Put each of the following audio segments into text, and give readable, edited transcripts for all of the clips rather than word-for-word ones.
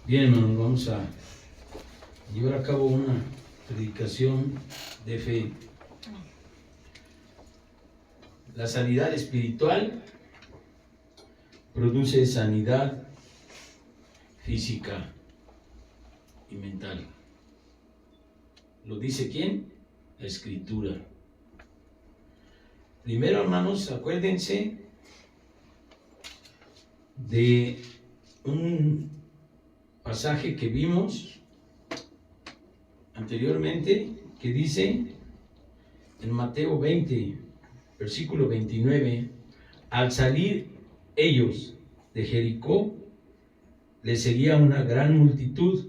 Bien, hermanos, vamos a llevar a cabo una predicación de fe. La sanidad espiritual produce sanidad física y mental. ¿Lo dice quién? La Escritura. Primero, hermanos, acuérdense de un pasaje que vimos anteriormente, que dice en Mateo 20, versículo 29, al salir ellos de Jericó, les seguía una gran multitud,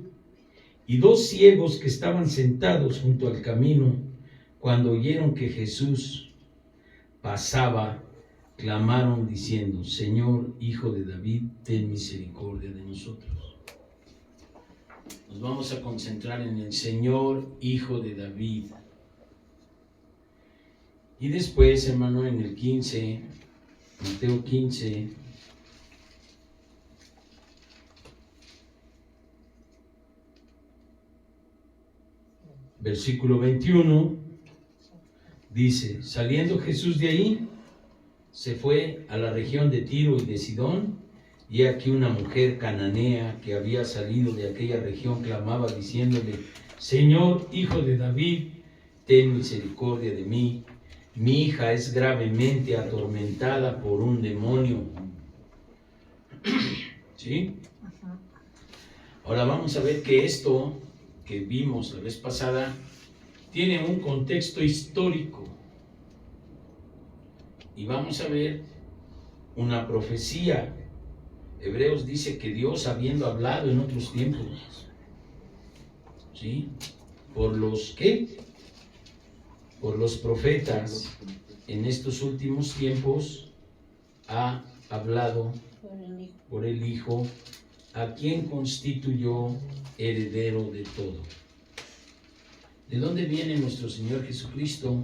y dos ciegos que estaban sentados junto al camino, cuando oyeron que Jesús pasaba, clamaron diciendo: Señor, Hijo de David, ten misericordia de nosotros. Nos vamos a concentrar en el Señor, Hijo de David. Y después, hermano, en el 15, Mateo 15, versículo 21, dice: saliendo Jesús de ahí, se fue a la región de Tiro y de Sidón, y aquí una mujer cananea que había salido de aquella región clamaba diciéndole: Señor, Hijo de David, ten misericordia de mí, mi hija es gravemente atormentada por un demonio. ¿Sí? Ahora vamos a ver que esto que vimos la vez pasada tiene un contexto histórico, y vamos a ver una profecía. Hebreos dice que Dios, habiendo hablado en otros tiempos, ¿sí?, por los ¿qué? Por los profetas, en estos últimos tiempos ha hablado por el Hijo, a quien constituyó heredero de todo. ¿De dónde viene nuestro Señor Jesucristo?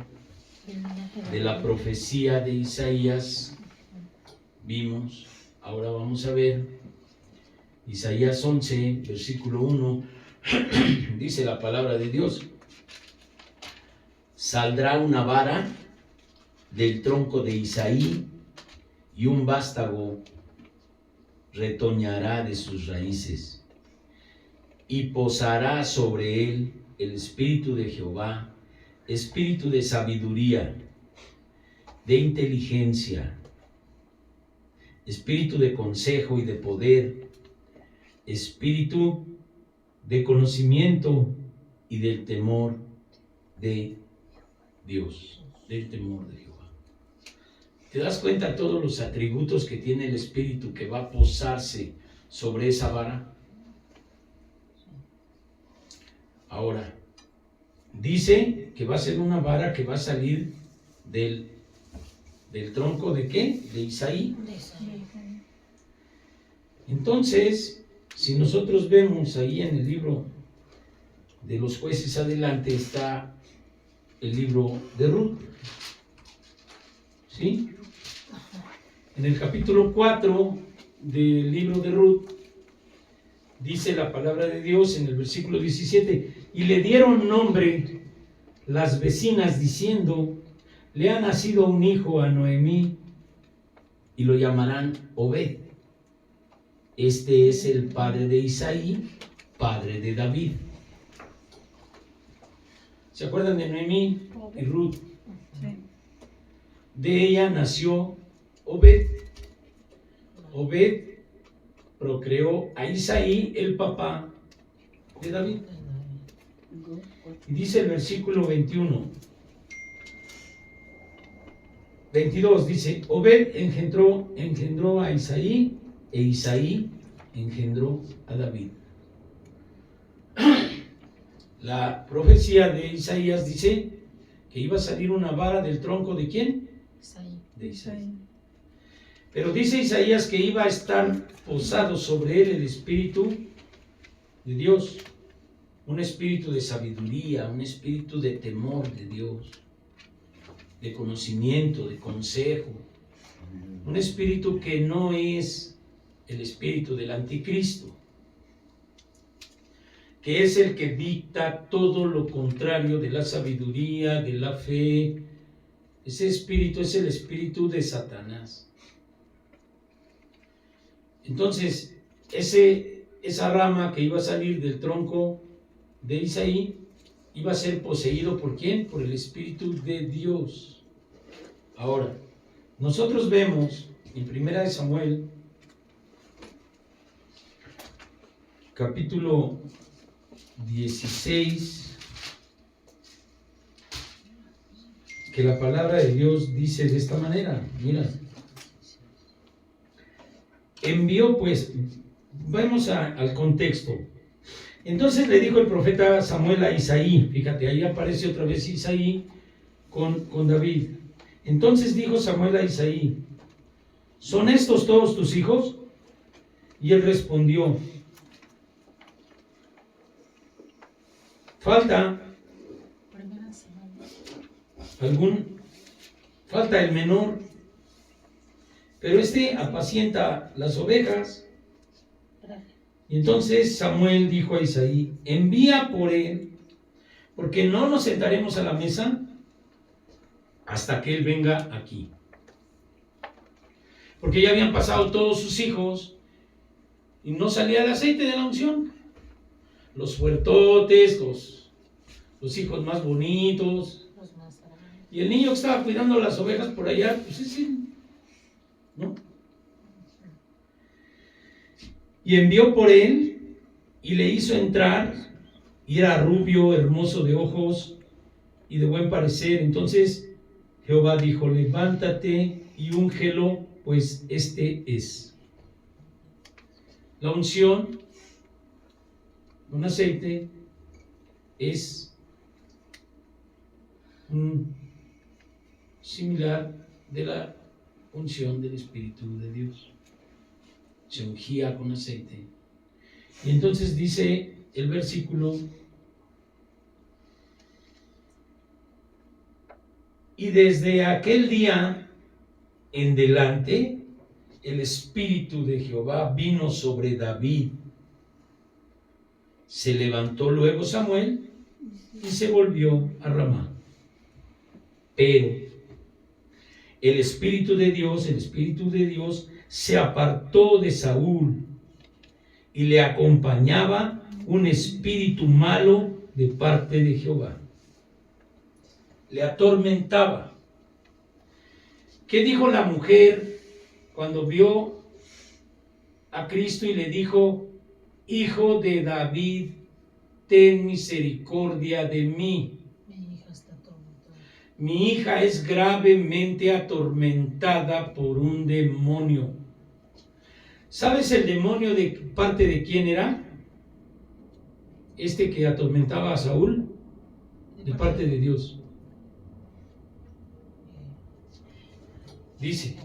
De la profecía de Isaías. Vimos, ahora vamos a ver Isaías 11, versículo 1. Dice la palabra de Dios: saldrá una vara del tronco de Isaí, y un vástago retoñará de sus raíces, y posará sobre él el espíritu de Jehová, espíritu de sabiduría, de inteligencia, espíritu de consejo y de poder, espíritu de conocimiento y del temor de Dios, del temor de Jehová. ¿Te das cuenta todos los atributos que tiene el espíritu que va a posarse sobre esa vara? Ahora, dice que va a ser una vara que va a salir del tronco ¿de qué? De Isaí. Entonces, si nosotros vemos ahí en el libro de los jueces adelante, está el libro de Ruth, ¿sí? En el capítulo 4 del libro de Ruth, dice la palabra de Dios en el versículo 17: y le dieron nombre las vecinas diciendo: le ha nacido un hijo a Noemí, y lo llamarán Obed. Este es el padre de Isaí, padre de David. ¿Se acuerdan de Noemí y Ruth? De ella nació Obed. Obed procreó a Isaí, el papá de David. Y dice el versículo 22, dice: Obed engendró a Isaí, e Isaí engendró a David. La profecía de Isaías dice que iba a salir una vara del tronco ¿de quién? De Isaí. Pero dice Isaías que iba a estar posado sobre él el espíritu de Dios, un espíritu de sabiduría, un espíritu de temor de Dios, de conocimiento, de consejo, un espíritu que no es el espíritu del anticristo. que es el que dicta todo lo contrario de la sabiduría, de la fe. Ese espíritu es el espíritu de Satanás. Entonces, esa rama que iba a salir del tronco de Isaí iba a ser poseído ¿por quién? Por el Espíritu de Dios. Ahora, nosotros vemos en 1 Samuel, capítulo 16, que la palabra de Dios dice de esta manera, mira. Envió pues, vamos al contexto. Entonces le dijo el profeta Samuel a Isaí, fíjate, ahí aparece otra vez Isaí con David. Entonces dijo Samuel a Isaí, ¿son estos todos tus hijos? Y él respondió, falta el menor, pero este apacienta las ovejas. Y entonces Samuel dijo a Isaí, envía por él, porque no nos sentaremos a la mesa hasta que él venga aquí. Porque ya habían pasado todos sus hijos y no salía el aceite de la unción. Los fuertotes, los hijos más bonitos. Y el niño que estaba cuidando las ovejas por allá, pues ese, ¿no? Y envió por él y le hizo entrar, y era rubio, hermoso de ojos y de buen parecer. Entonces Jehová dijo, levántate y úngelo, pues este es. La unción con aceite es similar de la unción del Espíritu de Dios. Se ungía con aceite. Y entonces dice el versículo, y desde aquel día en delante el Espíritu de Jehová vino sobre David. Se levantó luego Samuel y se volvió a Ramá. Pero el Espíritu de Dios se apartó de Saúl y le acompañaba un espíritu malo de parte de Jehová. Le atormentaba. ¿Qué dijo la mujer cuando vio a Cristo y le dijo, Hijo de David, ten misericordia de mí? Mi hija es gravemente atormentada por un demonio. ¿Sabes el demonio de parte de quién era? Este que atormentaba a Saúl, de parte de Dios. Dice,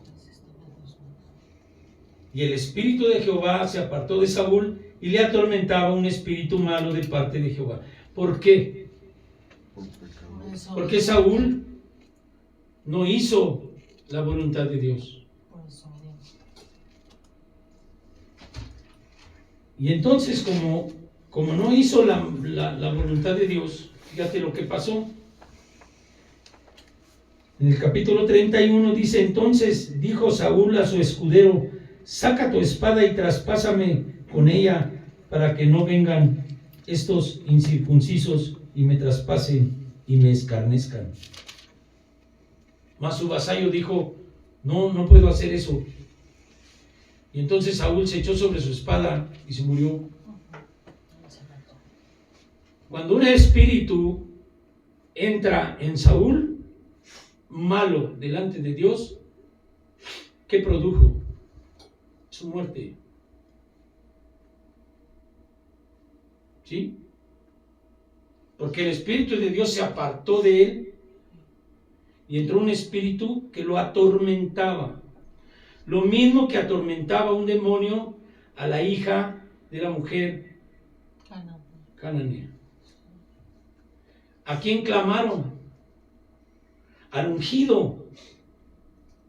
y el espíritu de Jehová se apartó de Saúl y le atormentaba un espíritu malo de parte de Jehová. ¿Por qué? Porque Saúl no hizo la voluntad de Dios. Y entonces, como no hizo la voluntad de Dios, fíjate lo que pasó. En el capítulo 31 dice, entonces dijo Saúl a su escudero, saca tu espada y traspásame con ella, para que no vengan estos incircuncisos y me traspasen y me escarnezcan. Mas su vasallo dijo, no puedo hacer eso. Y entonces Saúl se echó sobre su espada y se murió. Cuando un espíritu entra en Saúl, malo delante de Dios, ¿qué produjo? Su muerte. ¿Sí? Porque el Espíritu de Dios se apartó de él y entró un espíritu que lo atormentaba. Lo mismo que atormentaba un demonio a la hija de la mujer cananea. ¿A quién clamaron? Al ungido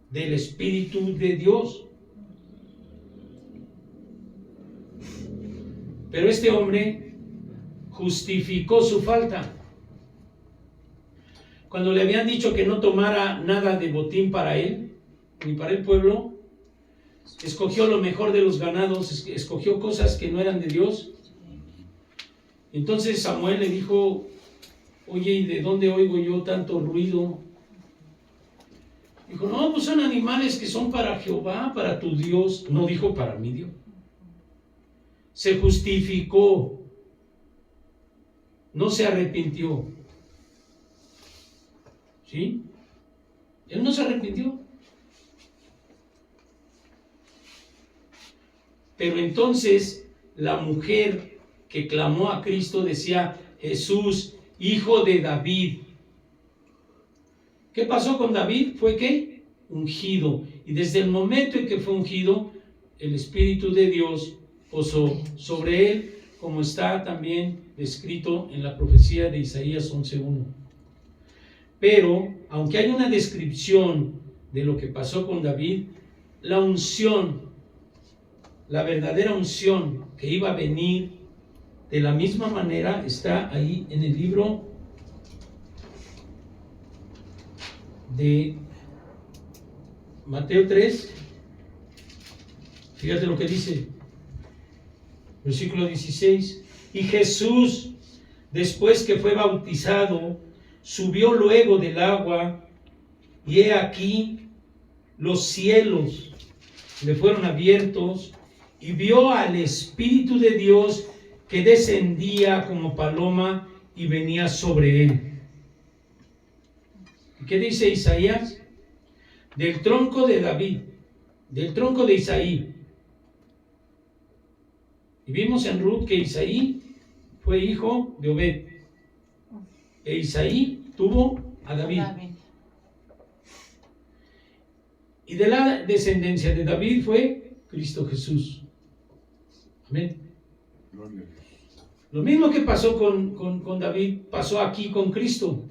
del Espíritu de Dios. Pero este hombre justificó su falta. Cuando le habían dicho que no tomara nada de botín para él, ni para el pueblo, escogió lo mejor de los ganados, escogió cosas que no eran de Dios. Entonces Samuel le dijo: oye, ¿y de dónde oigo yo tanto ruido? Dijo: no, pues son animales que son para Jehová, para tu Dios. No dijo para mi Dios. Se justificó, no se arrepintió. ¿Sí? Él no se arrepintió. Pero entonces la mujer que clamó a Cristo decía: Jesús, hijo de David. ¿Qué pasó con David? Fue ¿qué? Ungido. Y desde el momento en que fue ungido, el Espíritu de Dios posó sobre él, como está también descrito en la profecía de Isaías 11:1. Pero, aunque hay una descripción de lo que pasó con David, la unción, la verdadera unción que iba a venir de la misma manera, está ahí en el libro de Mateo 3. Fíjate lo que dice, versículo 16. Y Jesús, después que fue bautizado, subió luego del agua, y he aquí los cielos le fueron abiertos, y vio al Espíritu de Dios que descendía como paloma y venía sobre él. ¿Y qué dice Isaías? Del tronco de David, del tronco de Isaí. Y vimos en Ruth que Isaí fue hijo de Obed, e Isaí tuvo a David. Y de la descendencia de David fue Cristo Jesús. Amén. Lo mismo que pasó con David, pasó aquí con Cristo.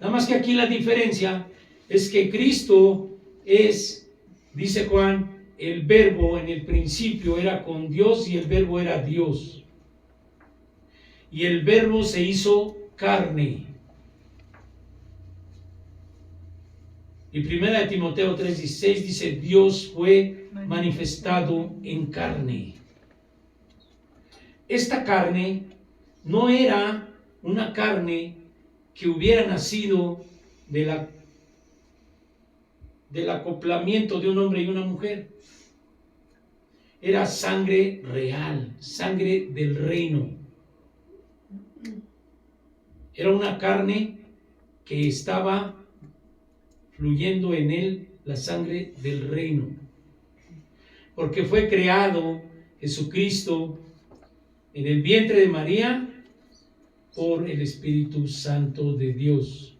Nada más que aquí la diferencia es que Cristo es, dice Juan, el verbo en el principio era con Dios y el verbo era Dios. Y el verbo se hizo carne. Y 1 Timoteo 3:16 dice: Dios fue manifestado en carne. Esta carne no era una carne que hubiera nacido del acoplamiento de un hombre y una mujer. Era sangre real, sangre del reino. Era una carne que estaba fluyendo en él la sangre del reino. Porque fue creado Jesucristo en el vientre de María por el Espíritu Santo de Dios.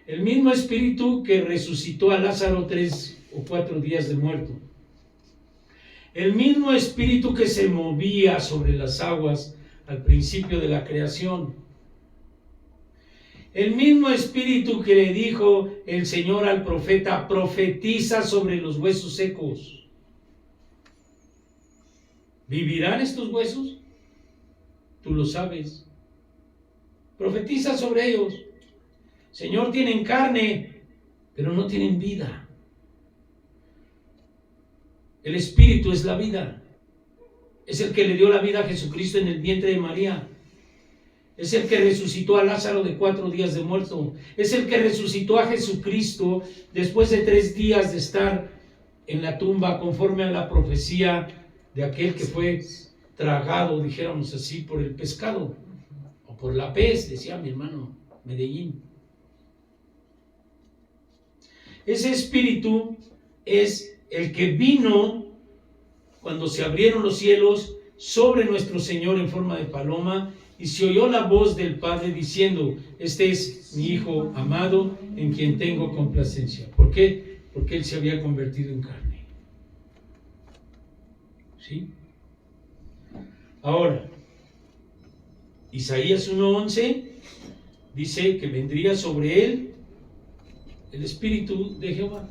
El mismo Espíritu que resucitó a Lázaro 3 o 4 días de muerto. El mismo Espíritu que se movía sobre las aguas al principio de la creación. El mismo Espíritu que le dijo el Señor al profeta: profetiza sobre los huesos secos. ¿Vivirán estos huesos? Tú lo sabes. Profetiza sobre ellos. Señor, tienen carne, pero no tienen vida. El Espíritu es la vida. Es el que le dio la vida a Jesucristo en el vientre de María. Es el que resucitó a Lázaro de 4 días de muerto. Es el que resucitó a Jesucristo después de 3 días de estar en la tumba, conforme a la profecía de aquel que fue tragado, dijéramos así, por el pescado o por la pez, decía mi hermano Medellín. Ese Espíritu es el que vino cuando se abrieron los cielos sobre nuestro Señor en forma de paloma, y se oyó la voz del Padre diciendo: este es mi Hijo amado, en quien tengo complacencia. ¿Por qué? Porque Él se había convertido en carne. ¿Sí? Ahora, Isaías 1:11 dice que vendría sobre él el Espíritu de Jehová.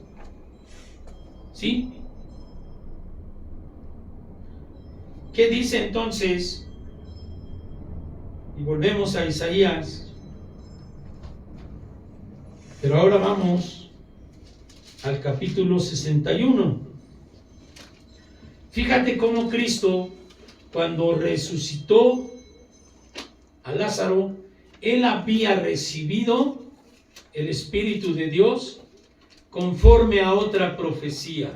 ¿Sí? ¿Qué dice entonces Y volvemos a Isaías. Pero ahora vamos al capítulo 61. Fíjate cómo Cristo, cuando resucitó a Lázaro, él había recibido el Espíritu de Dios conforme a otra profecía.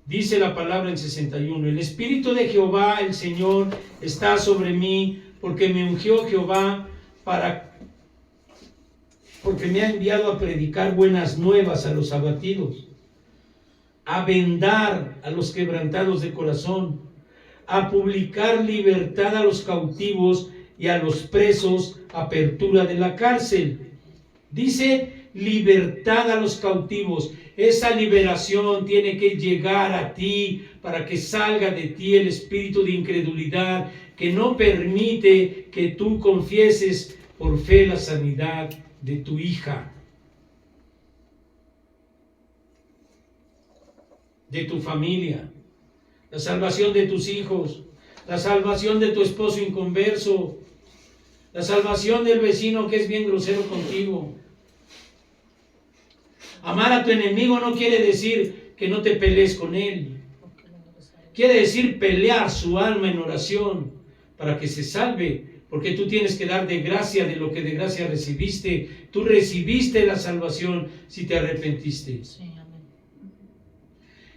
Dice la palabra en 61: el Espíritu de Jehová, el Señor, está sobre mí, porque me ungió Jehová porque me ha enviado a predicar buenas nuevas a los abatidos, a vendar a los quebrantados de corazón, a publicar libertad a los cautivos y a los presos, apertura de la cárcel. Dice libertad a los cautivos. Esa liberación tiene que llegar a ti para que salga de ti el espíritu de incredulidad que no permite que tú confieses por fe la sanidad de tu hija, de tu familia, la salvación de tus hijos, la salvación de tu esposo inconverso, la salvación del vecino que es bien grosero contigo. Amar a tu enemigo no quiere decir que no te pelees con él. Quiere decir pelear su alma en oración para que se salve, porque tú tienes que dar de gracia de lo que de gracia recibiste. Tú recibiste la salvación si te arrepentiste. Sí, amén.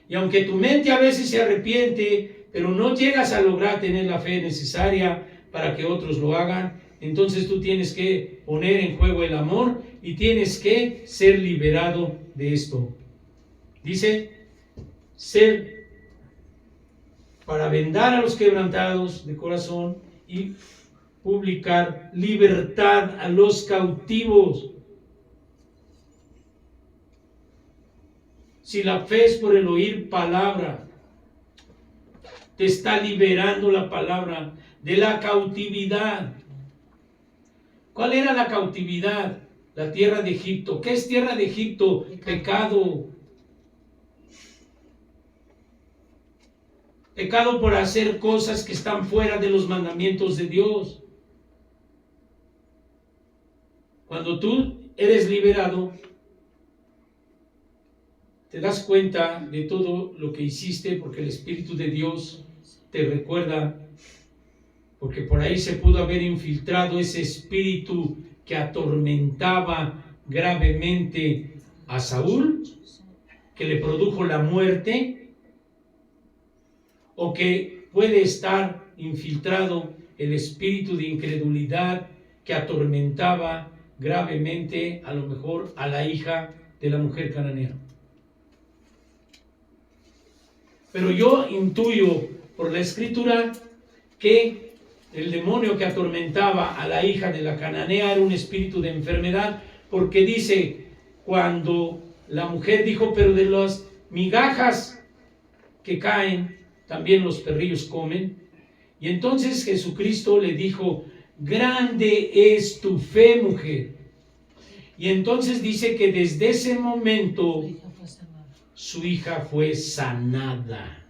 Y aunque tu mente a veces se arrepiente, pero no llegas a lograr tener la fe necesaria para que otros lo hagan, entonces tú tienes que poner en juego el amor y tienes que ser liberado de esto. Dice, ser para vendar a los quebrantados de corazón y publicar libertad a los cautivos. Si la fe es por el oír palabra, te está liberando la palabra de la cautividad. ¿Cuál era la cautividad? La tierra de Egipto. ¿Qué es tierra de Egipto? Pecado. Pecado por hacer cosas que están fuera de los mandamientos de Dios. Cuando tú eres liberado, te das cuenta de todo lo que hiciste, porque el Espíritu de Dios te recuerda, porque por ahí se pudo haber infiltrado ese espíritu que atormentaba gravemente a Saúl, que le produjo la muerte, o que puede estar infiltrado el espíritu de incredulidad que atormentaba gravemente a lo mejor a la hija de la mujer cananea. Pero yo intuyo por la escritura que el demonio que atormentaba a la hija de la cananea era un espíritu de enfermedad, porque dice, cuando la mujer dijo, pero de las migajas que caen, también los perrillos comen. Y entonces Jesucristo le dijo, grande es tu fe, mujer. Y entonces dice que desde ese momento su hija fue sanada.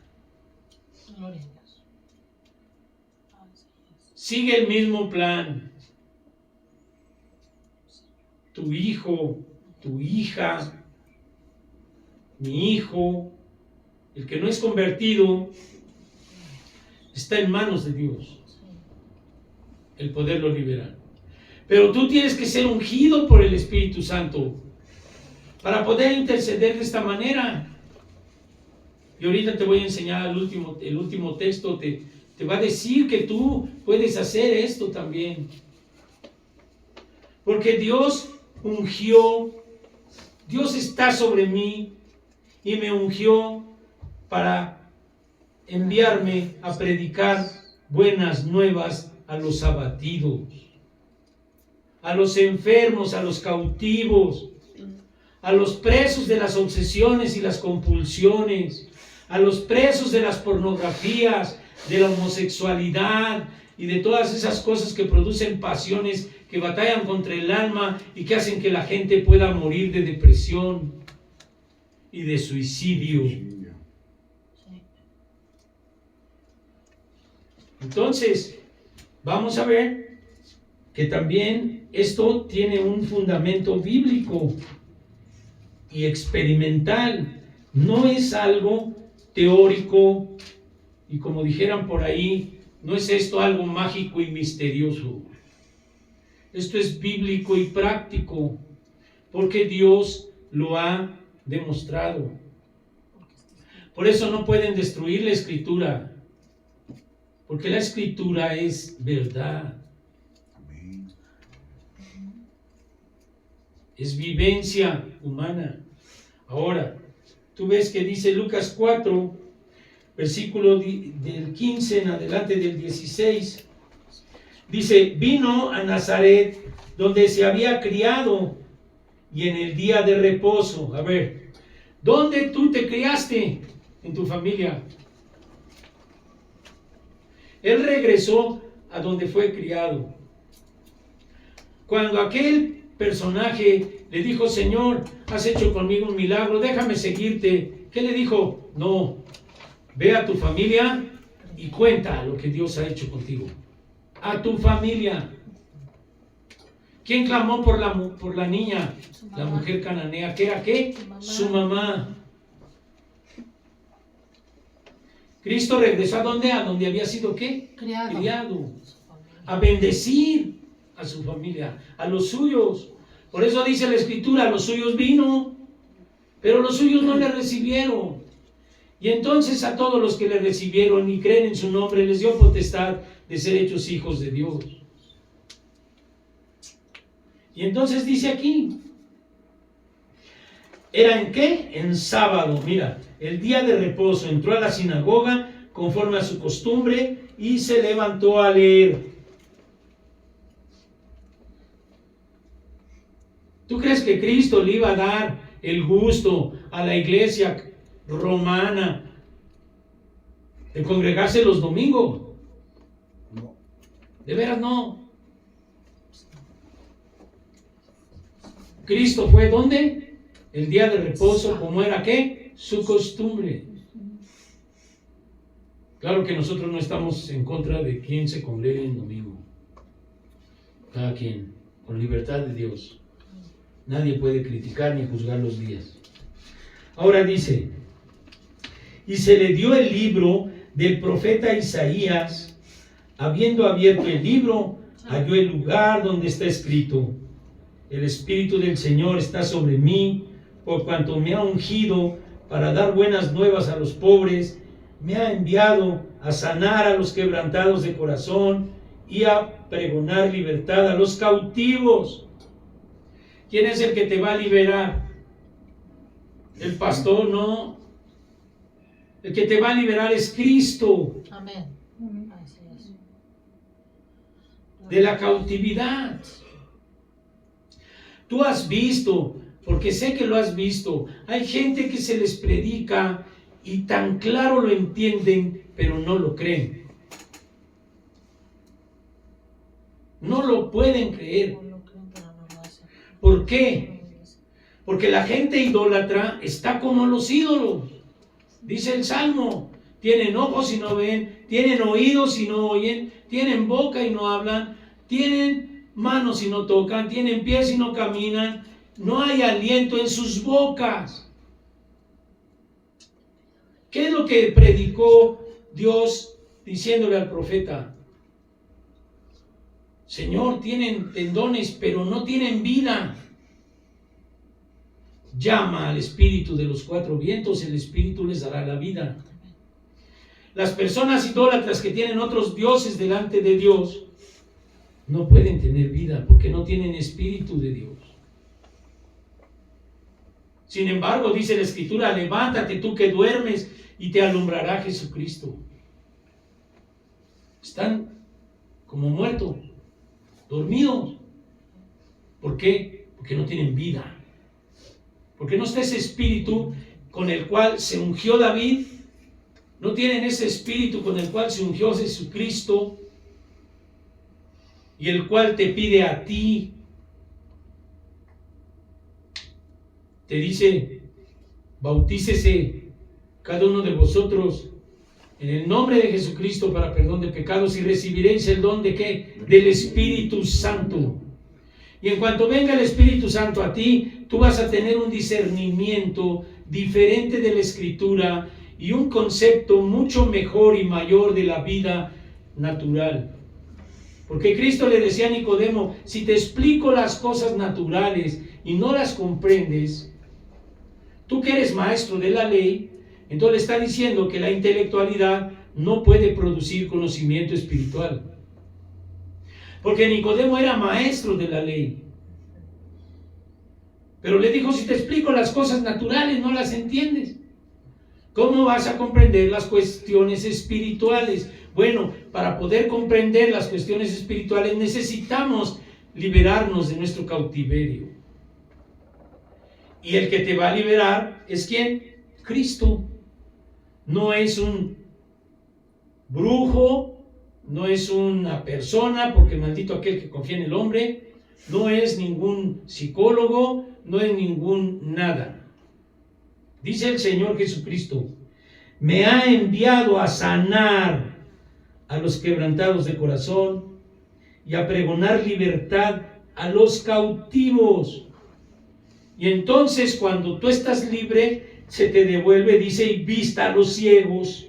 Sigue el mismo plan. Tu hijo, tu hija, mi hijo, el que no es convertido, está en manos de Dios el poderlo liberar. Pero tú tienes que ser ungido por el Espíritu Santo para poder interceder de esta manera. Y ahorita te voy a enseñar el último texto, te va a decir que tú puedes hacer esto también. Porque Dios ungió, Dios está sobre mí y me ungió para enviarme a predicar buenas nuevas a los abatidos, a los enfermos, a los cautivos, a los presos de las obsesiones y las compulsiones, a los presos de las pornografías, de la homosexualidad y de todas esas cosas que producen pasiones que batallan contra el alma y que hacen que la gente pueda morir de depresión y de suicidio. Entonces, vamos a ver que también esto tiene un fundamento bíblico y experimental. No es algo teórico y, como dijeran por ahí, no es esto algo mágico y misterioso. Esto es bíblico y práctico, porque Dios lo ha demostrado. Por eso no pueden destruir la Escritura, porque la Escritura es verdad. Es vivencia humana. Ahora, tú ves que dice Lucas 4, versículo del 15 en adelante del 16, dice: vino a Nazaret, donde se había criado, y en el día de reposo. A ver, ¿dónde tú te criaste en tu familia? Él regresó a donde fue criado. Cuando aquel personaje le dijo: Señor, has hecho conmigo un milagro, déjame seguirte, ¿qué le dijo? No, ve a tu familia y cuenta lo que Dios ha hecho contigo. A tu familia. ¿Quién clamó por la niña? La mujer cananea. ¿Qué era qué? Su mamá. Cristo regresó ¿a dónde? A donde había sido ¿qué? Criado. A bendecir a su familia, a los suyos. Por eso dice la Escritura: a los suyos vino, pero los suyos no le recibieron. Y entonces a todos los que le recibieron y creen en su nombre, les dio potestad de ser hechos hijos de Dios. Y entonces dice aquí, ¿era en qué? En sábado. Mira, el día de reposo, entró a la sinagoga conforme a su costumbre y se levantó a leer. ¿Tú crees que Cristo le iba a dar el gusto a la iglesia romana de congregarse los domingos? No. De veras no. Cristo fue ¿dónde? El día de reposo, como era ¿qué? Su costumbre. Claro que nosotros no estamos en contra de quien se congregue en domingo. Cada quien, con libertad de Dios. Nadie puede criticar ni juzgar los días. Ahora dice: y se le dio el libro del profeta Isaías. Habiendo abierto el libro, halló el lugar donde está escrito: el Espíritu del Señor está sobre mí, por cuanto me ha ungido para dar buenas nuevas a los pobres, me ha enviado a sanar a los quebrantados de corazón y a pregonar libertad a los cautivos. ¿Quién es el que te va a liberar? El pastor, no. El que te va a liberar es Cristo. Amén. De la cautividad. Tú has visto, porque sé que lo has visto, hay gente que se les predica y tan claro lo entienden, pero no lo creen. No lo pueden creer. ¿Por qué? Porque la gente idólatra está como los ídolos. Dice el Salmo: tienen ojos y no ven, tienen oídos y no oyen, tienen boca y no hablan, tienen manos y no tocan, tienen pies y no caminan, no hay aliento en sus bocas. ¿Qué es lo que predicó Dios diciéndole al profeta? Señor, tienen tendones, pero no tienen vida. Llama al espíritu de los cuatro vientos, el espíritu les dará la vida. Las personas idólatras que tienen otros dioses delante de Dios no pueden tener vida porque no tienen espíritu de Dios. Sin embargo, dice la Escritura: levántate tú que duermes y te alumbrará Jesucristo. Están como muertos, dormidos. ¿Por qué? Porque no tienen vida. Porque no está ese espíritu con el cual se ungió David. No tienen ese espíritu con el cual se ungió Jesucristo y el cual te pide a ti. Te dice: bautícese cada uno de vosotros en el nombre de Jesucristo para perdón de pecados, y recibiréis el don de ¿qué? Del Espíritu Santo. Y en cuanto venga el Espíritu Santo a ti, tú vas a tener un discernimiento diferente de la Escritura y un concepto mucho mejor y mayor de la vida natural. Porque Cristo le decía a Nicodemo, si te explico las cosas naturales y no las comprendes, tú que eres maestro de la ley, entonces le está diciendo que la intelectualidad no puede producir conocimiento espiritual. Porque Nicodemo era maestro de la ley. Pero le dijo, si te explico las cosas naturales, no las entiendes. ¿Cómo vas a comprender las cuestiones espirituales? Bueno, para poder comprender las cuestiones espirituales necesitamos liberarnos de nuestro cautiverio. Y el que te va a liberar es ¿quién? Cristo. No es un brujo, no es una persona, porque maldito aquel que confía en el hombre, no es ningún psicólogo, no es ningún nada. Dice el Señor Jesucristo, me ha enviado a sanar a los quebrantados de corazón y a pregonar libertad a los cautivos. Y entonces cuando tú estás libre, se te devuelve, dice, y vista a los ciegos,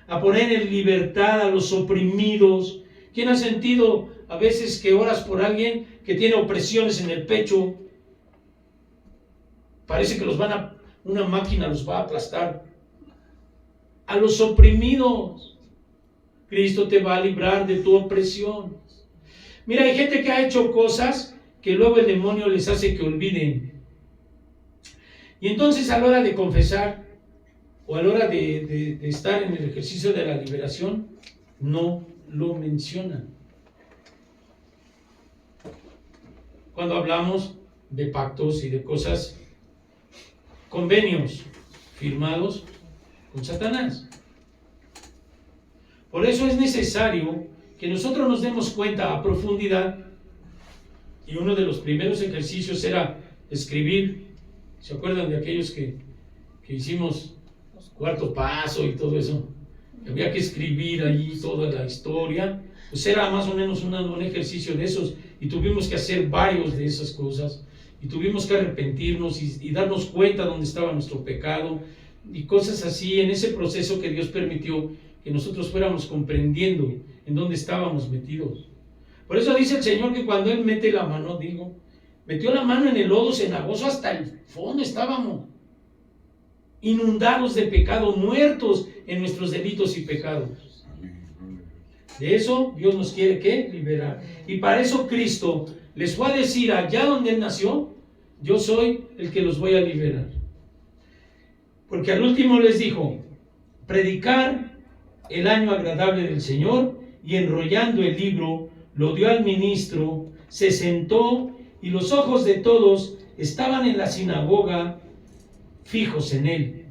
a poner en libertad a los oprimidos. ¿Quién ha sentido a veces que oras por alguien que tiene opresiones en el pecho? Parece que una máquina los va a aplastar. A los oprimidos, Cristo te va a librar de tu opresión. Mira, hay gente que ha hecho cosas que luego el demonio les hace que olviden. Y entonces a la hora de confesar o a la hora de estar en el ejercicio de la liberación, no lo mencionan. Cuando hablamos de pactos y de cosas, convenios firmados con Satanás. Por eso es necesario que nosotros nos demos cuenta a profundidad, y uno de los primeros ejercicios era escribir. ¿Se acuerdan de aquellos que hicimos cuarto paso y todo eso? Había que escribir allí toda la historia. Pues era más o menos un ejercicio de esos, y tuvimos que hacer varios de esas cosas, y tuvimos que arrepentirnos y darnos cuenta dónde estaba nuestro pecado, y cosas así, en ese proceso que Dios permitió que nosotros fuéramos comprendiendo en dónde estábamos metidos. Por eso dice el Señor que cuando Él mete la mano, metió la mano en el lodo cenagoso, hasta el fondo estábamos, inundados de pecado, muertos en nuestros delitos y pecados. De eso Dios nos quiere ¿qué? Liberar. Y para eso Cristo les fue a decir allá donde Él nació, yo soy el que los voy a liberar. Porque al último les dijo, predicar el año agradable del Señor, y enrollando el libro, lo dio al ministro, se sentó, y los ojos de todos estaban en la sinagoga fijos en él.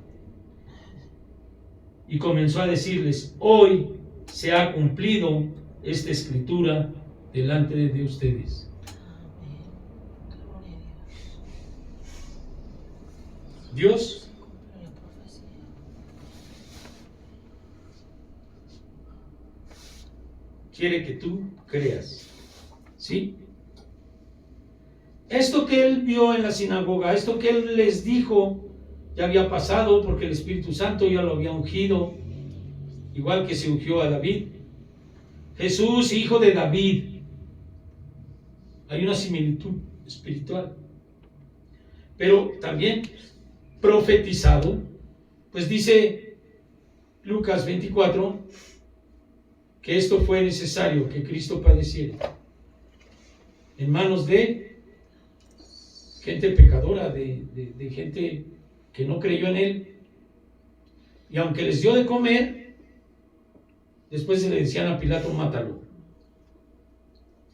Y comenzó a decirles, hoy se ha cumplido esta escritura delante de ustedes. Dios quiere que tú creas, ¿sí? Esto que Él vio en la sinagoga, esto que Él les dijo, ya había pasado, porque el Espíritu Santo ya lo había ungido, igual que se ungió a David. Jesús, hijo de David. Hay una similitud espiritual. Pero también profetizado, pues dice Lucas 24, que esto fue necesario, que Cristo padeciera en manos de gente pecadora, de gente que no creyó en Él, y aunque les dio de comer, después se le decían a Pilato, mátalo.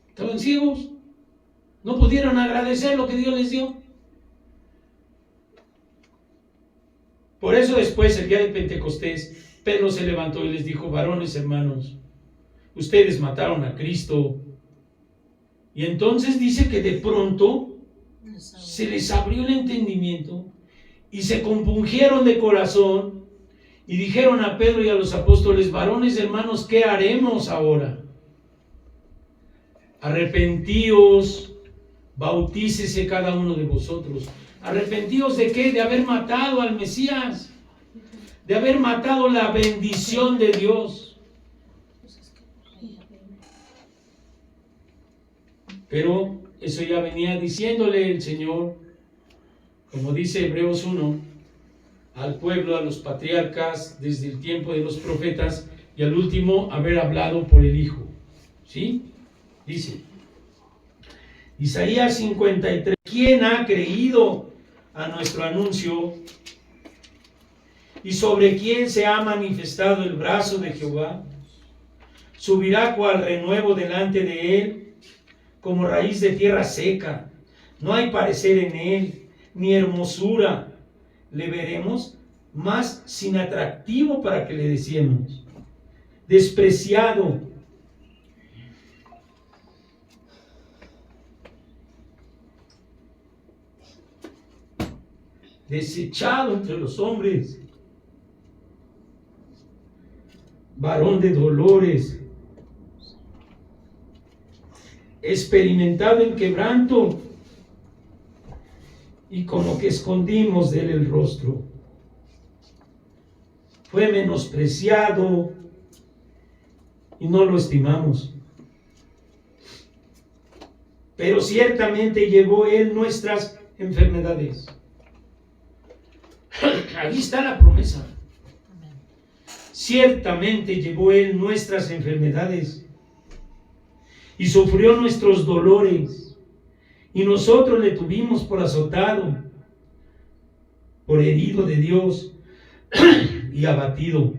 Estaban ciegos, no pudieron agradecer lo que Dios les dio. Por eso después, el día de Pentecostés, Pedro se levantó y les dijo, varones hermanos, ustedes mataron a Cristo. Y entonces dice que de pronto se les abrió el entendimiento y se compungieron de corazón Y dijeron a Pedro y a los apóstoles: varones hermanos, ¿qué haremos ahora? Arrepentíos, bautícese cada uno de vosotros. ¿Arrepentíos de qué? De haber matado al Mesías, de haber matado la bendición de Dios. Pero eso ya venía diciéndole el Señor, como dice Hebreos 1, al pueblo, a los patriarcas, desde el tiempo de los profetas, y al último haber hablado por el Hijo. ¿Sí? Dice Isaías 53: ¿quién ha creído a nuestro anuncio? ¿Y sobre quién se ha manifestado el brazo de Jehová? Subirá cual renuevo delante de él, como raíz de tierra seca. No hay parecer en él, ni hermosura. Le veremos más sin atractivo para que le deseemos. Despreciado, desechado entre los hombres, varón de dolores, experimentado en quebranto, y como que escondimos de él el rostro. Fue menospreciado y no lo estimamos. Pero ciertamente llevó él nuestras enfermedades. Ahí está la promesa. Ciertamente llevó él nuestras enfermedades y sufrió nuestros dolores, y nosotros le tuvimos por azotado, por herido de Dios y abatido.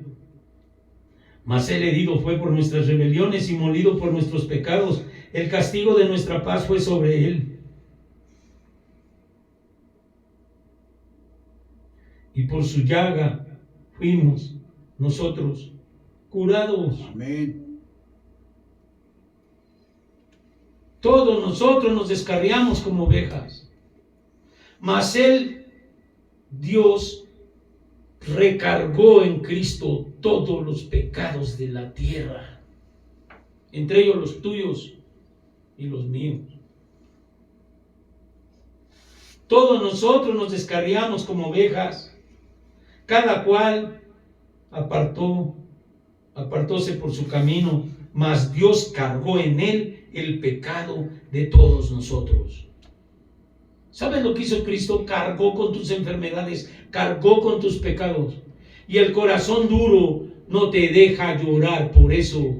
Mas él herido fue por nuestras rebeliones y molido por nuestros pecados. El castigo de nuestra paz fue sobre él, y por su llaga fuimos nosotros curados. Amén. Todos nosotros nos descarriamos como ovejas, mas él, Dios, recargó en Cristo todos los pecados de la tierra, entre ellos los tuyos y los míos. Todos nosotros nos descarriamos como ovejas, cada cual apartóse por su camino, mas Dios cargó en él el pecado de todos nosotros. ¿Sabes lo que hizo Cristo? Cargó con tus enfermedades, cargó con tus pecados. Y el corazón duro no te deja llorar por eso.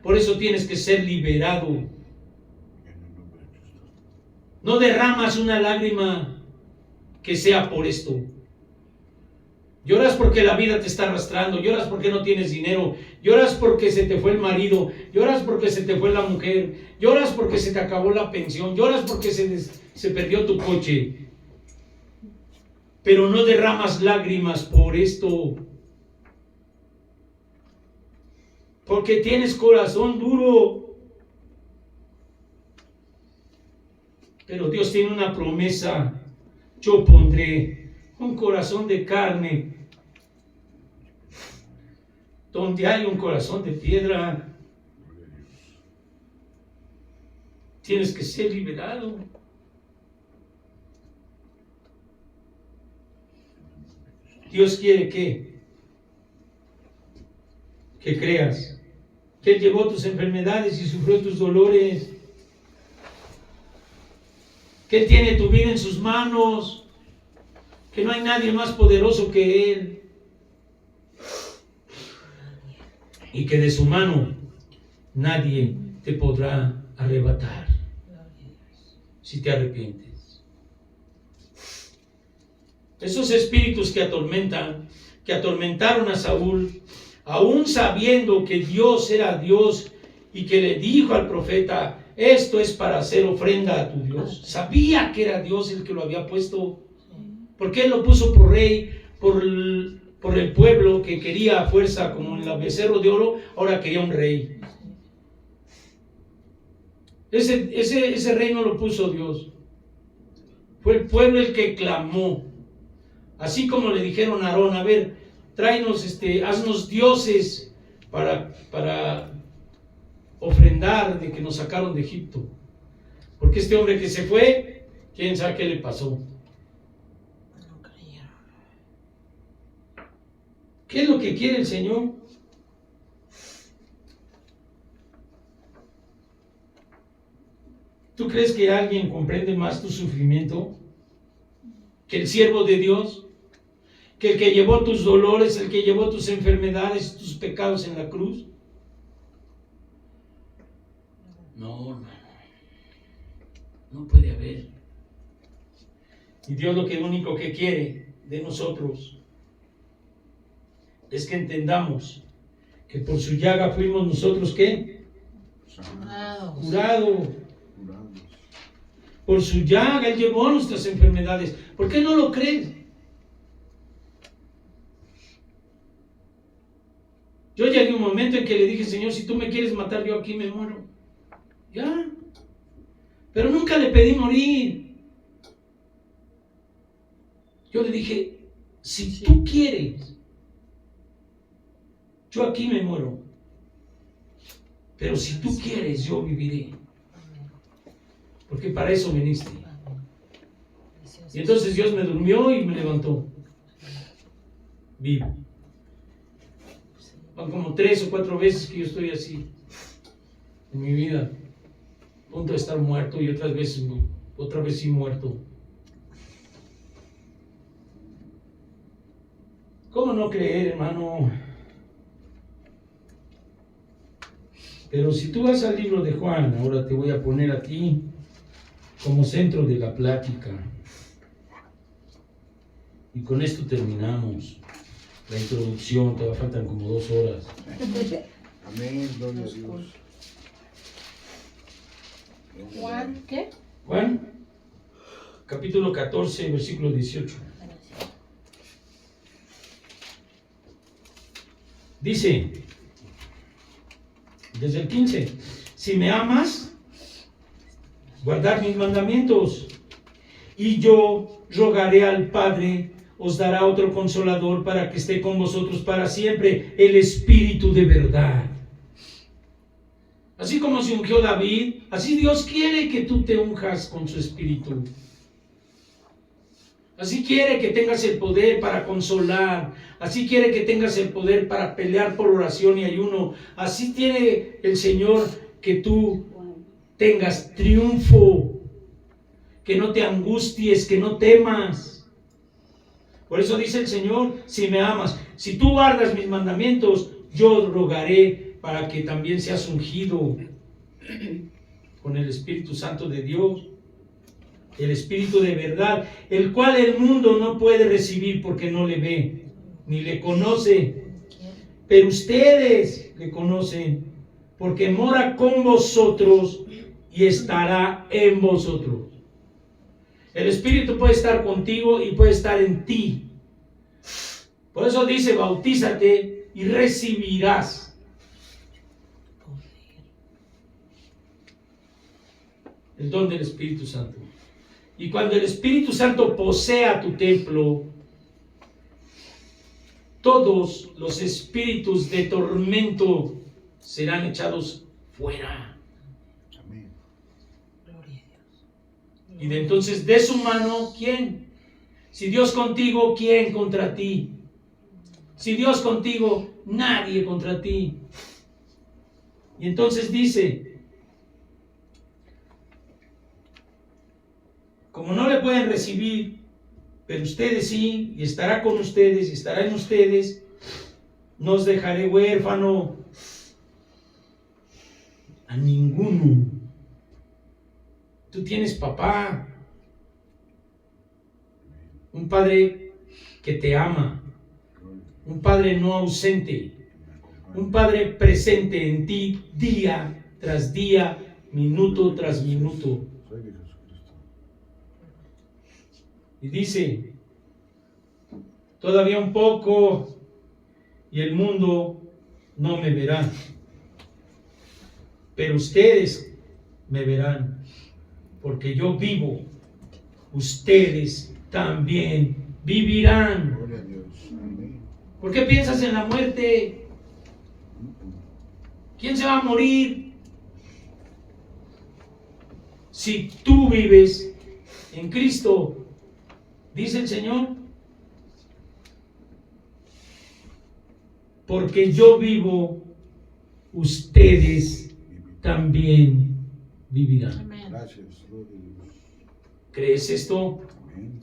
Por eso tienes que ser liberado. No derramas una lágrima que sea por esto. Lloras porque la vida te está arrastrando, lloras porque no tienes dinero, lloras porque se te fue el marido, lloras porque se te fue la mujer, lloras porque se te acabó la pensión, lloras porque se perdió tu coche. Pero no derramas lágrimas por esto, porque tienes corazón duro. Pero Dios tiene una promesa: yo pondré un corazón de carne donde hay un corazón de piedra. Tienes que ser liberado. Dios quiere que creas que Él llevó tus enfermedades y sufrió tus dolores, que Él tiene tu vida en sus manos, que no hay nadie más poderoso que Él, y que de su mano nadie te podrá arrebatar si te arrepientes. Esos espíritus que atormentaron a Saúl, aún sabiendo que Dios era Dios y que le dijo al profeta: esto es para hacer ofrenda a tu Dios. Sabía que era Dios el que lo había puesto, porque Él lo puso por rey, por el pueblo que quería a fuerza, como en el becerro de oro, ahora quería un rey. Ese rey no lo puso Dios, fue el pueblo el que clamó. Así como le dijeron a Aarón: a ver, tráenos, haznos dioses para ofrendar de que nos sacaron de Egipto. Porque este hombre que se fue, quién sabe qué le pasó. ¿Qué es lo que quiere el Señor? ¿Tú crees que alguien comprende más tu sufrimiento que el siervo de Dios? ¿Que el que llevó tus dolores, el que llevó tus enfermedades, tus pecados en la cruz? No puede haber. Y Dios lo único que quiere de nosotros es que entendamos que por su llaga fuimos nosotros, ¿qué? Curados. Por su llaga Él llevó nuestras enfermedades. ¿Por qué no lo crees? Yo llegué a un momento en que le dije, Señor, si tú me quieres matar, yo aquí me muero. Ya. Pero nunca le pedí morir. Yo le dije, si tú quieres, yo aquí me muero. Pero si tú quieres, yo viviré. Porque para eso viniste. Y entonces Dios me durmió y me levantó. Vivo. Van como 3 o 4 veces que yo estoy así en mi vida, a punto de estar muerto, y otra vez sí muerto. ¿Cómo no creer, hermano? Pero si tú vas al libro de Juan, ahora te voy a poner a ti como centro de la plática. Y con esto terminamos la introducción. Te faltan como 2 horas. Amén, gloria a Dios. Juan, ¿qué? Juan, capítulo 14, versículo 18. Dice, desde el 15, si me amas, guardad mis mandamientos, y yo rogaré al Padre, os dará otro consolador para que esté con vosotros para siempre, el Espíritu de verdad. Así como se ungió David, así Dios quiere que tú te unjas con su Espíritu. Así quiere que tengas el poder para consolar. Así quiere que tengas el poder para pelear por oración y ayuno. Así tiene el Señor que tú tengas triunfo. Que no te angusties, que no temas. Por eso dice el Señor, si me amas, si tú guardas mis mandamientos, yo rogaré para que también seas ungido con el Espíritu Santo de Dios. El Espíritu de verdad, el cual el mundo no puede recibir porque no le ve, ni le conoce. Pero ustedes le conocen, porque mora con vosotros y estará en vosotros. El Espíritu puede estar contigo y puede estar en ti. Por eso dice, bautízate y recibirás el don del Espíritu Santo. Y cuando el Espíritu Santo posea tu templo, todos los espíritus de tormento serán echados fuera. Amén. Y de entonces de su mano, ¿quién? Si Dios contigo, ¿quién contra ti? Si Dios contigo, nadie contra ti. Y entonces dice, como no le pueden recibir, pero ustedes sí, y estará con ustedes, y estará en ustedes, no os dejaré huérfano a ninguno. Tú tienes papá, un padre que te ama, un padre no ausente, un padre presente en ti día tras día, minuto tras minuto. Y dice, todavía un poco y el mundo no me verá, pero ustedes me verán, porque yo vivo, ustedes también vivirán. Gloria a Dios. Amén. ¿Por qué piensas en la muerte? ¿Quién se va a morir? Si tú vives en Cristo, dice el Señor, porque yo vivo, ustedes también vivirán. Amén. Gracias, gloria a Dios. ¿Crees esto? Amén.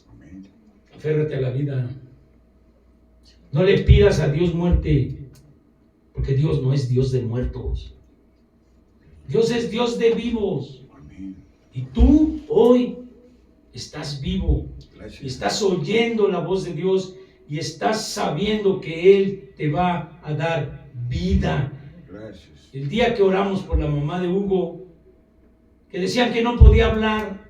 Amén. Aférrate a la vida. No le pidas a Dios muerte, porque Dios no es Dios de muertos. Dios es Dios de vivos. Amén. Y tú hoy estás vivo. Y Gracias. estás oyendo la voz de Dios y estás sabiendo que Él te va a dar vida. Gracias. El día que oramos por la mamá de Hugo, que decían que no podía hablar,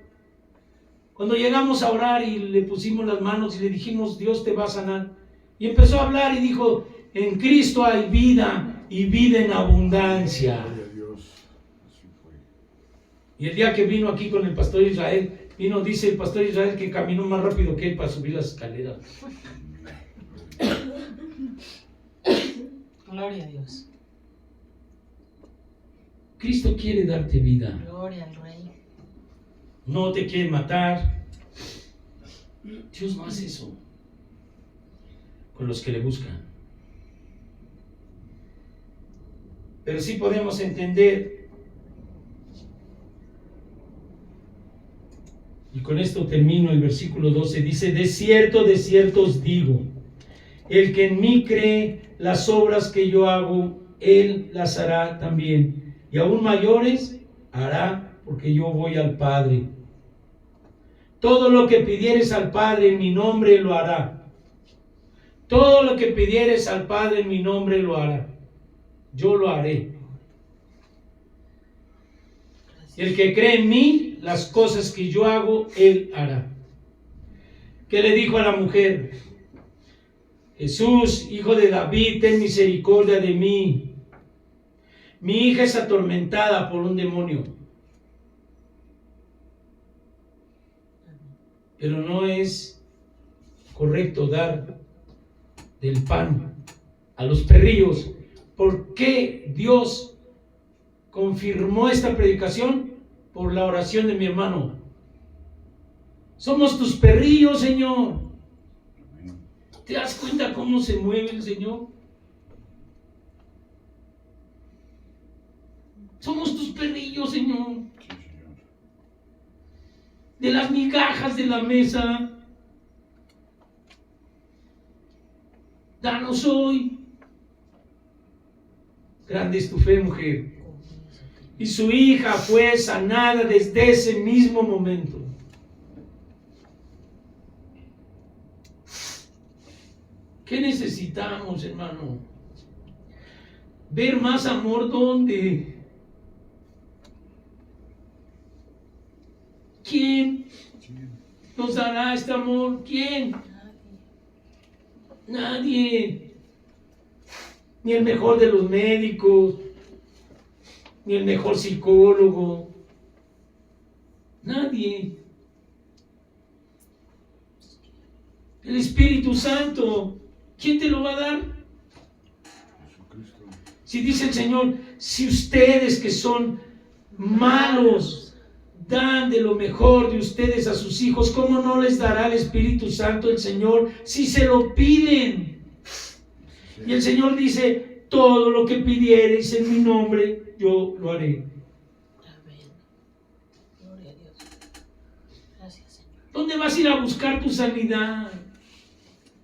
cuando llegamos a orar y le pusimos las manos y le dijimos, Dios te va a sanar, y empezó a hablar y dijo, en Cristo hay vida y vida en abundancia. Gloria a Dios. Así fue. Y el día que vino aquí con el pastor Israel, dice el pastor Israel que caminó más rápido que él para subir las escaleras. Gloria a Dios. Cristo quiere darte vida. Gloria al Rey. No te quiere matar. Dios no hace eso con los que le buscan. Pero sí podemos entender, y con esto termino el versículo 12, dice, de cierto os digo, el que en mí cree, las obras que yo hago, él las hará también, y aún mayores hará, porque yo voy al Padre. Todo lo que pidieres al Padre en mi nombre lo hará. Todo lo que pidieres al Padre en mi nombre lo hará. Yo lo haré. El que cree en mí, las cosas que yo hago, él hará. ¿Qué le dijo a la mujer? Jesús, hijo de David, ten misericordia de mí. Mi hija es atormentada por un demonio. Pero no es correcto dar del pan a los perrillos. ¿Por qué Dios confirmó esta predicación? Por la oración de mi hermano. Somos tus perrillos, Señor. ¿Te das cuenta cómo se mueve el Señor? Somos tus perrillos, Señor. Sí, Señor. De las migajas de la mesa. Danos hoy. Grande es tu fe, mujer. Y su hija fue sanada desde ese mismo momento. ¿Qué necesitamos, hermano? Ver más amor. ¿Dónde? ¿Quién nos dará este amor? ¿Quién? Nadie. Ni el mejor de los médicos, ni el mejor psicólogo. Nadie. El Espíritu Santo. ¿Quién te lo va a dar? Jesucristo. Si dice el Señor, si ustedes que son malos dan de lo mejor de ustedes a sus hijos, ¿cómo no les dará el Espíritu Santo el Señor si se lo piden? Y el Señor dice, todo lo que pidiereis en mi nombre, yo lo haré. Amén. Gloria a Dios. Gracias, Señor. ¿Dónde vas a ir a buscar tu sanidad?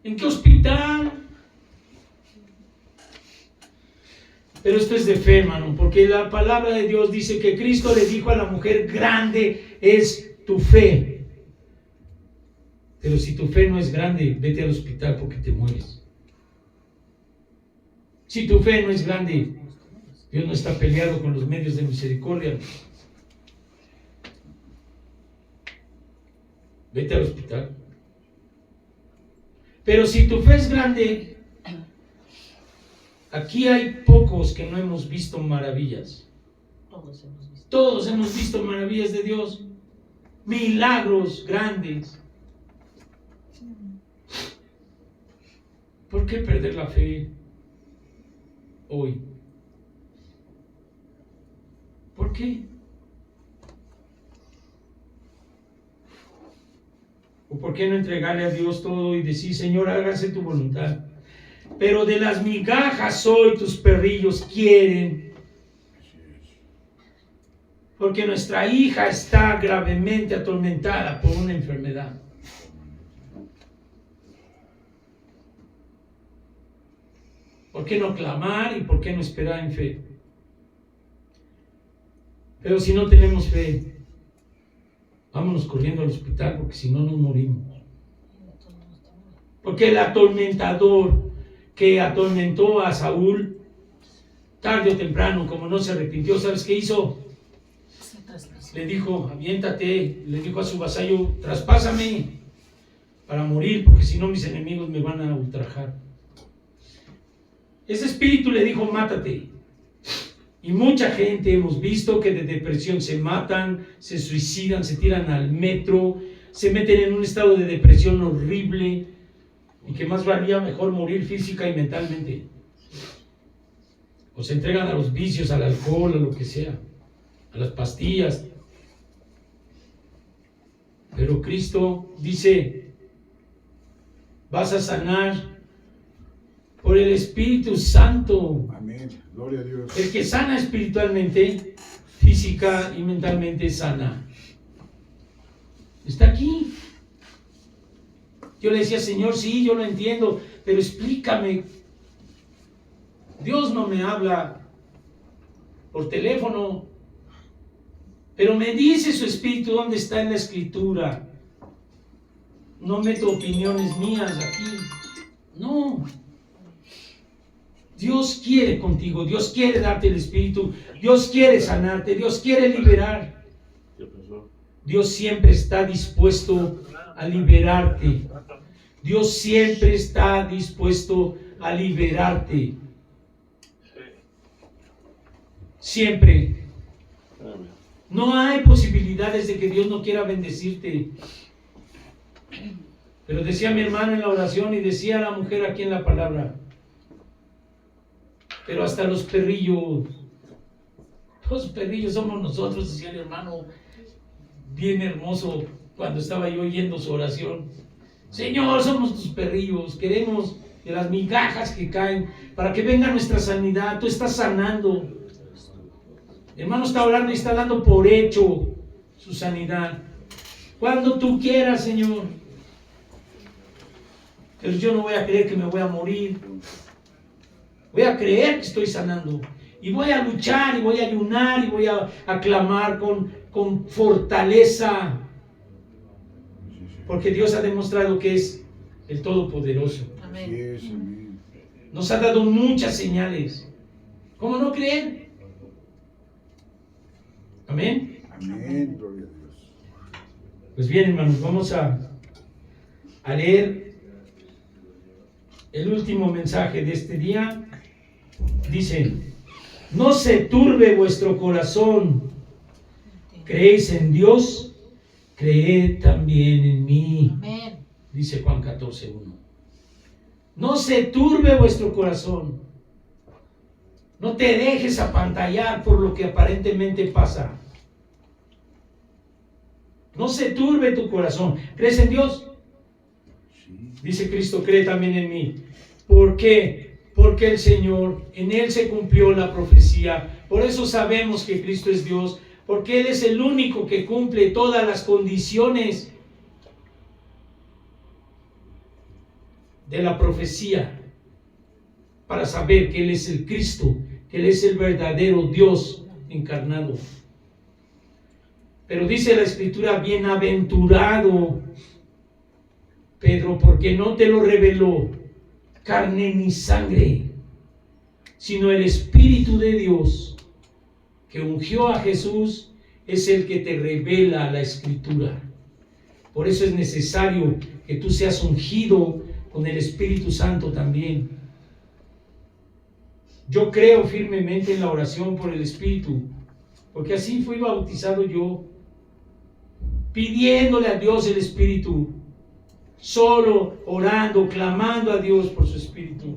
¿En qué hospital? Pero esto es de fe, hermano, porque la palabra de Dios dice que Cristo le dijo a la mujer, grande es tu fe. Pero si tu fe no es grande, vete al hospital porque te mueres. Si tu fe no es grande, Dios no está peleado con los medios de misericordia. Vete al hospital. Pero si tu fe es grande, aquí hay pocos que no hemos visto maravillas. Todos hemos visto. Todos hemos visto maravillas de Dios, milagros grandes. ¿Por qué perder la fe hoy? ¿Por qué? ¿O por qué no entregarle a Dios todo y decir, Señor, hágase tu voluntad? Pero de las migajas hoy tus perrillos quieren. Así es. Porque nuestra hija está gravemente atormentada por una enfermedad. ¿Por qué no clamar y por qué no esperar en fe? Pero si no tenemos fe, vámonos corriendo al hospital porque si no nos morimos. Porque el atormentador que atormentó a Saúl, tarde o temprano, como no se arrepintió, ¿sabes qué hizo? Le dijo, aviéntate, le dijo a su vasallo, traspásame para morir, porque si no mis enemigos me van a ultrajar. Ese espíritu le dijo, mátate. Y mucha gente hemos visto que de depresión se matan, se suicidan, se tiran al metro, se meten en un estado de depresión horrible y que más valía mejor morir física y mentalmente. O se entregan a los vicios, al alcohol, a lo que sea, a las pastillas. Pero Cristo dice, vas a sanar por el Espíritu Santo. Amén. Gloria a Dios. El que sana espiritualmente, física y mentalmente sana. Está aquí. Yo le decía, Señor, sí, yo lo entiendo, pero explícame. Dios no me habla por teléfono, pero me dice su Espíritu dónde está en la Escritura. No meto opiniones mías aquí. No. Dios quiere contigo, Dios quiere darte el Espíritu, Dios quiere sanarte, Dios quiere liberar. Dios siempre está dispuesto a liberarte. Dios siempre está dispuesto a liberarte. Siempre. No hay posibilidades de que Dios no quiera bendecirte. Pero decía mi hermano en la oración y decía la mujer aquí en la palabra, pero hasta los perrillos somos nosotros, decía el hermano, bien hermoso, cuando estaba yo oyendo su oración. Señor, somos tus perrillos, queremos de las migajas que caen, para que venga nuestra sanidad. Tú estás sanando. El hermano está orando y está dando por hecho su sanidad. Cuando tú quieras, Señor. Pero yo no voy a creer que me voy a morir. Voy a creer que estoy sanando. Y voy a luchar, y voy a ayunar, y voy a clamar con fortaleza. Porque Dios ha demostrado que es el Todopoderoso. Así es, amén. Nos ha dado muchas señales. ¿Cómo no creer? Amén. Amén, gloria a Dios. Pues bien, hermanos, vamos a leer el último mensaje de este día. Dice, no se turbe vuestro corazón. ¿Creéis en Dios? Creed también en mí. Amén. Dice Juan 14:1. No se turbe vuestro corazón. No te dejes apantallar por lo que aparentemente pasa. No se turbe tu corazón. ¿Crees en Dios? Sí. Dice Cristo, cree también en mí. ¿Por qué? Porque el Señor, en Él se cumplió la profecía. Por eso sabemos que Cristo es Dios. Porque Él es el único que cumple todas las condiciones de la profecía. Para saber que Él es el Cristo, que Él es el verdadero Dios encarnado. Pero dice la Escritura, bienaventurado Pedro, porque no te lo reveló carne ni sangre, sino el Espíritu de Dios que ungió a Jesús, es el que te revela la Escritura. Por eso es necesario que tú seas ungido con el Espíritu Santo también. Yo creo firmemente en la oración por el Espíritu, porque así fui bautizado yo, pidiéndole a Dios el Espíritu. solo orando, clamando a Dios por su Espíritu.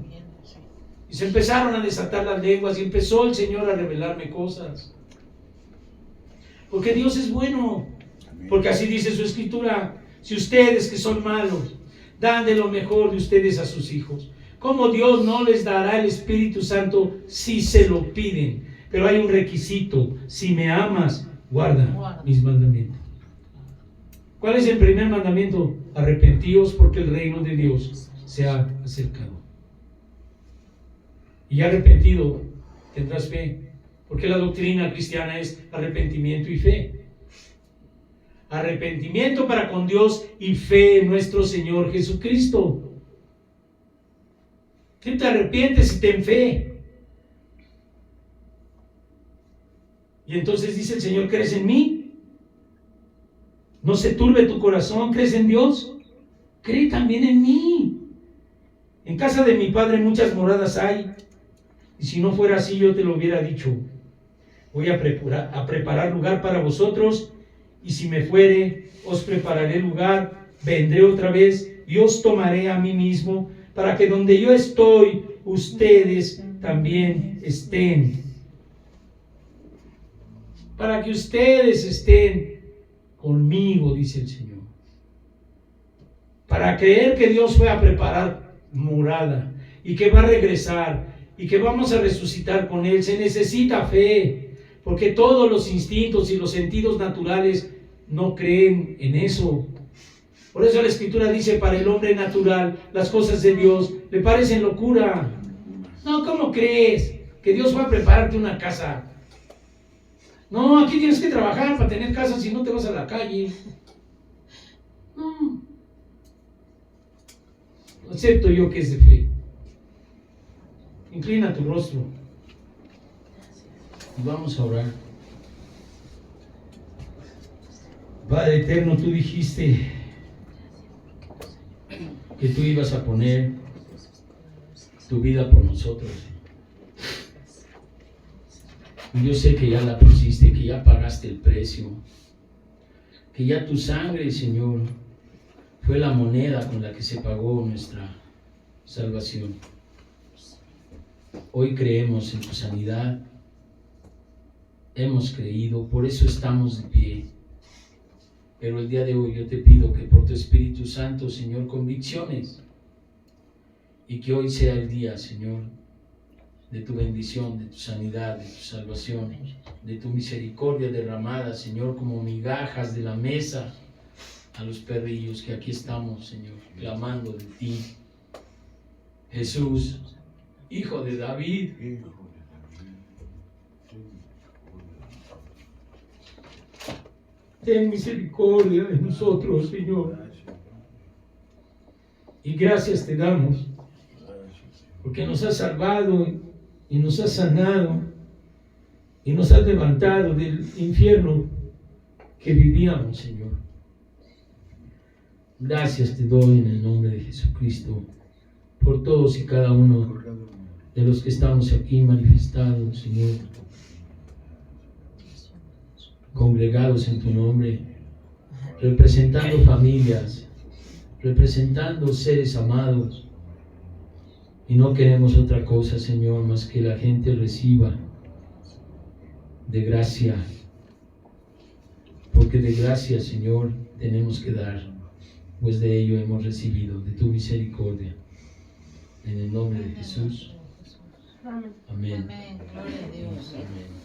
Y se empezaron a desatar las lenguas y empezó el Señor a revelarme cosas. Porque Dios es bueno. Porque así dice su Escritura. Si ustedes que son malos dan de lo mejor de ustedes a sus hijos, ¿cómo Dios no les dará el Espíritu Santo si se lo piden? Pero hay un requisito: si me amas, guarda mis mandamientos. ¿Cuál es el primer mandamiento? Arrepentíos porque el reino de Dios se ha acercado. Y arrepentido tendrás fe, porque la doctrina cristiana es arrepentimiento y fe. Arrepentimiento para con Dios y fe en nuestro Señor Jesucristo. ¿Qué te arrepientes y ten fe? Y entonces dice el Señor: ¿crees en mí? No se turbe tu corazón. ¿Crees en Dios? Cree también en mí. En casa de mi Padre muchas moradas hay, y si no fuera así yo te lo hubiera dicho. Voy a preparar lugar para vosotros, y si me fuere, os prepararé lugar, vendré otra vez y os tomaré a mí mismo, para que donde yo estoy, ustedes también estén. Para que ustedes estén conmigo, dice el Señor. Para creer que Dios fue a preparar morada y que va a regresar y que vamos a resucitar con Él, se necesita fe, porque todos los instintos y los sentidos naturales no creen en eso. Por eso la Escritura dice: para el hombre natural las cosas de Dios le parecen locura. No, ¿cómo crees que Dios va a prepararte una casa? No, aquí tienes que trabajar para tener casa, si no te vas a la calle. No. Acepto yo que es de fe. Inclina tu rostro y vamos a orar. Padre eterno, tú dijiste que tú ibas a poner tu vida por nosotros. Y yo sé que ya la pusiste, que ya pagaste el precio, que ya tu sangre, Señor, fue la moneda con la que se pagó nuestra salvación. Hoy creemos en tu sanidad, hemos creído, por eso estamos de pie. Pero el día de hoy yo te pido que por tu Espíritu Santo, Señor, convicciones, y que hoy sea el día, Señor, de tu bendición, de tu sanidad, de tu salvación, de tu misericordia derramada, Señor, como migajas de la mesa a los perrillos que aquí estamos, Señor, clamando de ti. Jesús, Hijo de David, ten misericordia de nosotros, Señor. Y gracias te damos, porque nos has salvado y nos has sanado y nos has levantado del infierno que vivíamos, Señor. Gracias te doy en el nombre de Jesucristo por todos y cada uno de los que estamos aquí manifestados, Señor, congregados en tu nombre, representando familias, representando seres amados. Y no queremos otra cosa, Señor, más que la gente reciba de gracia, porque de gracia, Señor, tenemos que dar, pues de ello hemos recibido, de tu misericordia. En el nombre de Jesús. Amén. Amén. Gloria a Dios. Amén.